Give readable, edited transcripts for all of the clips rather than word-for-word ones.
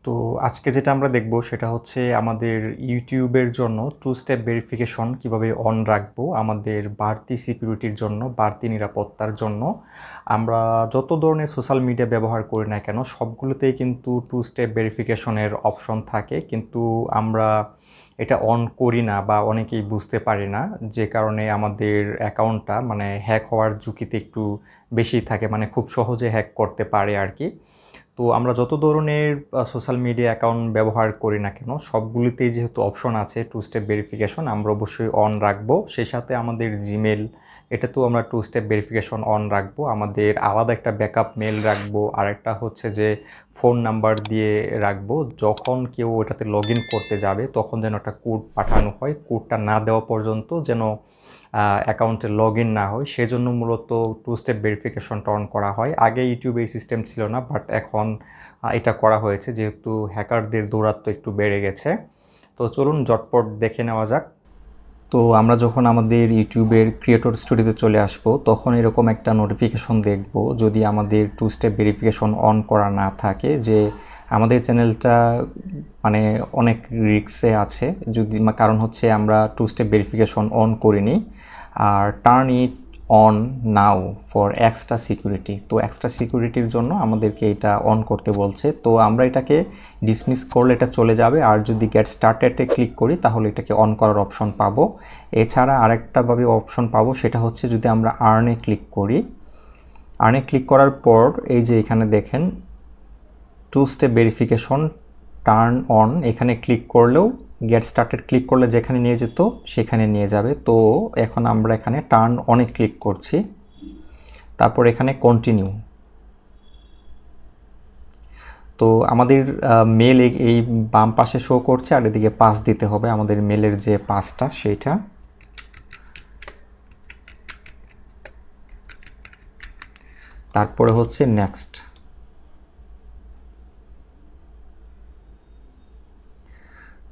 তো আজকে যেটা আমরা দেখব সেটা হচ্ছে আমাদের ইউটিউবের জন্য টু স্টেপ ভেরিফিকেশন কিভাবে অন রাখবো আমাদের বাড়তি সিকিউরিটির জন্য, বাড়তি নিরাপত্তার জন্য। আমরা যত ধরনের সোশ্যাল মিডিয়া ব্যবহার করি না কেন সবগুলোতেই কিন্তু টু স্টেপ ভেরিফিকেশনের অপশন থাকে, কিন্তু আমরা এটা অন করি না বা অনেকেই বুঝতে পারি না, যে কারণে আমাদের অ্যাকাউন্টটা হ্যাক হওয়ার ঝুঁকিতে একটু বেশি থাকে, খুব সহজে হ্যাক করতে পারে আর কি। তো আমরা যত ধরনের সোশ্যাল মিডিয়া অ্যাকাউন্ট ব্যবহার করি না কেন সবগুলিতেই যেহেতু অপশন আছে টু স্টেপ ভেরিফিকেশন, আমরা অবশ্যই অন রাখবো। সেই সাথে আমাদের জিমেল, এটাতেও আমরা টু স্টেপ ভেরিফিকেশন অন রাখবো। আমাদের আলাদা একটা ব্যাকআপ মেল রাখবো, আর একটা হচ্ছে যে ফোন নাম্বার দিয়ে রাখবো। যখন কেউ ওটাতে লগ ইন করতে যাবে তখন যেন একটা কোড পাঠানো হয়, কোডটা না দেওয়া পর্যন্ত যেন অ্যাকাউন্টে লগ ইন না হয়, সেজন্য মূলত টু স্টেপ ভেরিফিকেশনটা অন করা হয়। আগে ইউটিউবে এই সিস্টেম ছিল না, বাট এখন এটা করা হয়েছে যেহেতু হ্যাকারদের দৌরাত্ম্য একটু বেড়ে গেছে। তো চলুন ঝটপট দেখে নেওয়া যাক। তো আমরা যখন আমাদের ইউটিউবের ক্রিয়েটর স্টুডিওতে চলে আসব তখন এরকম একটা নোটিফিকেশন দেখব, যদি আমাদের টু স্টেপ ভেরিফিকেশন অন করা না থাকে, যে আমাদের চ্যানেলটা অনেক রিস্কে আছে। যদি কারণ হচ্ছে আমরা টু স্টেপ ভেরিফিকেশন অন করিনি। আর turn it on now for extra security, তো এক্সট্রা সিকিউরিটির জন্য আমাদেরকে এটা অন করতে বলছে। তো আমরা এটাকে ডিসমিস করলে এটা চলে যাবে, আর যদি গেট স্টার্টেডে ক্লিক করি তাহলে এটাকে অন করার অপশন পাবো। এছাড়া আরেকটাভাবে অপশন পাবো, সেটা হচ্ছে যদি আমরা আর্নে ক্লিক করি। আর্নে ক্লিক করার পর এই যে এখানে দেখেন two step verification turn on, এখানে ক্লিক করলেও গেট স্টার্টেড ক্লিক করলে যেখানে নিয়ে যেত সেখানে নিয়ে যাবে। তো এখন আমরা এখানে টার্ন অনে ক্লিক করছি, তারপর এখানে কন্টিনিউ। তো আমাদের মেল এই বাম পাশে শো করছে, আর এদিকে পাস দিতে হবে আমাদের মেলের যে পাসটা সেইটা। তারপরে হচ্ছে নেক্সট।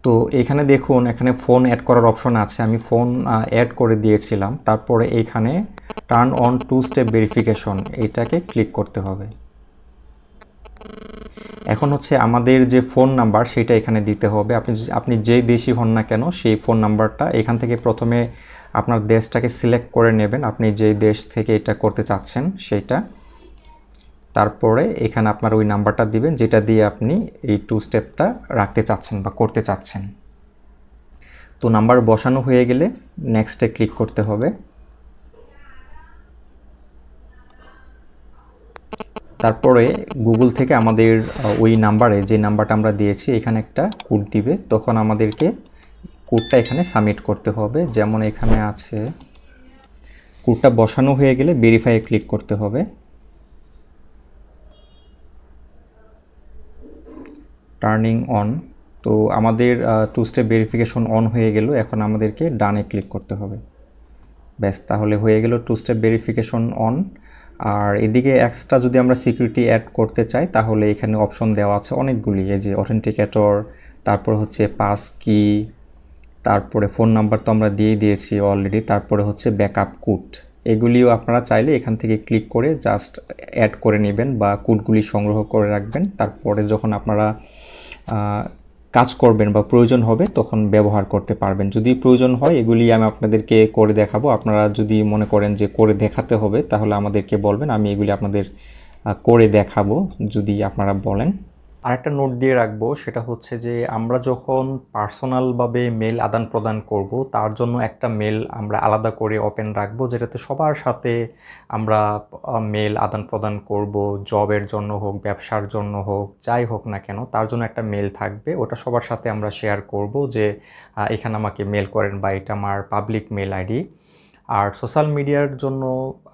তো এখানে দেখুন, এখানে ফোন অ্যাড করার অপশন আছে, আমি ফোন অ্যাড করে দিয়েছিলাম। তারপরে এইখানে turn on two step verification, এইটাকে ক্লিক করতে হবে। এখন হচ্ছে আমাদের যে ফোন নাম্বার সেটা এখানে দিতে হবে। আপনি যেই দেশি হন না কেন সেই ফোন নাম্বারটা এখান থেকে প্রথমে আপনার দেশটাকে সিলেক্ট করে নেবেন, আপনি যেই দেশ থেকে এটা করতে চাচ্ছেন সেইটা। তারপরে এখানে আপনার ওই নাম্বারটা দিবেন যেটা দিয়ে আপনি এই টু স্টেপটা রাখতে চাচ্ছেন বা করতে চাচ্ছেন। তো নাম্বার বসানো হয়ে গেলে নেক্সটে ক্লিক করতে হবে। তারপরে গুগল থেকে আমাদের ওই নাম্বারে, যে নাম্বারটা আমরা দিয়েছি, এখানে একটা কোড দিবে। তখন আমাদেরকে কোডটা এখানে সাবমিট করতে হবে। যেমন এখানে আছে, কোডটা বসানো হয়ে গেলে ভেরিফাই ক্লিক করতে হবে। Turning on. তো আমাদের টু স্টেপ ভেরিফিকেশন অন হয়ে গেল, এখন আমাদেরকে ডানে ক্লিক করতে হবে। ব্যাস, তাহলে হয়ে গেল টু স্টেপ ভেরিফিকেশন অন। আর এদিকে এক্সট্রা যদি আমরা সিকিউরিটি অ্যাড করতে চাই তাহলে এখানে অপশন দেওয়া আছে অনেকগুলি, এই যে অথেন্টিকেটর, তারপর হচ্ছে পাস কি, তারপরে ফোন নাম্বার তো আমরা দিয়ে দিয়েছি অলরেডি, তারপরে হচ্ছে ব্যাকআপ কোড। এগুলিও আপনারা চাইলে এখান থেকে ক্লিক করে জাস্ট অ্যাড করে নেবেন বা কোডগুলি সংগ্রহ করে রাখবেন। তারপরে যখন আপনারা কাজ করবেন বা প্রয়োজন হবে তখন ব্যবহার করতে পারবেন। যদি প্রয়োজন হয় এগুলি আমি আপনাদেরকে করে দেখাবো। আপনারা যদি মনে করেন যে করে দেখাতে হবে তাহলে আমাদেরকে বলবেন, আমি এগুলি আপনাদের করে দেখাবো যদি আপনারা বলেন। আরেকটা নোট দিয়ে রাখবো, সেটা হচ্ছে যে আমরা যখন পার্সোনালভাবে মেল আদান প্রদান করব তার জন্য একটা মেল আমরা আলাদা করে ওপেন রাখবো, যেটাতে সবার সাথে আমরা মেল আদান প্রদান করব। জবের জন্য হোক, ব্যবসার জন্য হোক, যাই হোক না কেন তার জন্য একটা মেল থাকবে। ওটা সবার সাথে আমরা শেয়ার করব যে এখানে আমাকে মেল করেন, বা এটা আমার পাবলিক মেল আইডি। আর সোশ্যাল মিডিয়ার জন্য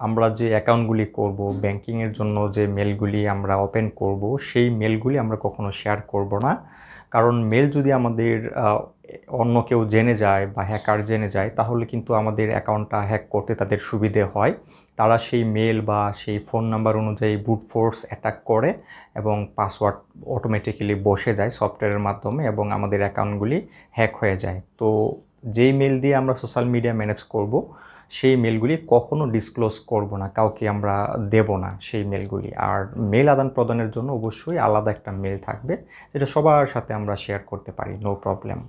আমরা যে অ্যাকাউন্টগুলি করব, ব্যাংকিংয়ের জন্য যে মেলগুলি আমরা ওপেন করব, সেই মেলগুলি আমরা কখনো শেয়ার করব না। কারণ মেল যদি আমাদের অন্য কেউ জেনে যায় বা হ্যাকার জেনে যায় তাহলে কিন্তু আমাদের অ্যাকাউন্টটা হ্যাক করতে তাদের সুবিধে হয়। তারা সেই মেল বা সেই ফোন নাম্বার অনুযায়ী ব্রুট ফোর্স অ্যাটাক করে এবং পাসওয়ার্ড অটোমেটিক্যালি বসে যায় সফটওয়্যারের মাধ্যমে এবং আমাদের অ্যাকাউন্টগুলি হ্যাক হয়ে যায়। তো যেই মেল দিয়ে আমরা সোশ্যাল মিডিয়া ম্যানেজ করব সেই মেলগুলি কখনো ডিসক্লোজ করব না, কাউকে আমরা দেব না সেই মেলগুলি। আর মেল আদান প্রদানের জন্য অবশ্যই আলাদা একটা মেল থাকবে, যেটা সবার সাথে আমরা শেয়ার করতে পারি, নো প্রবলেম।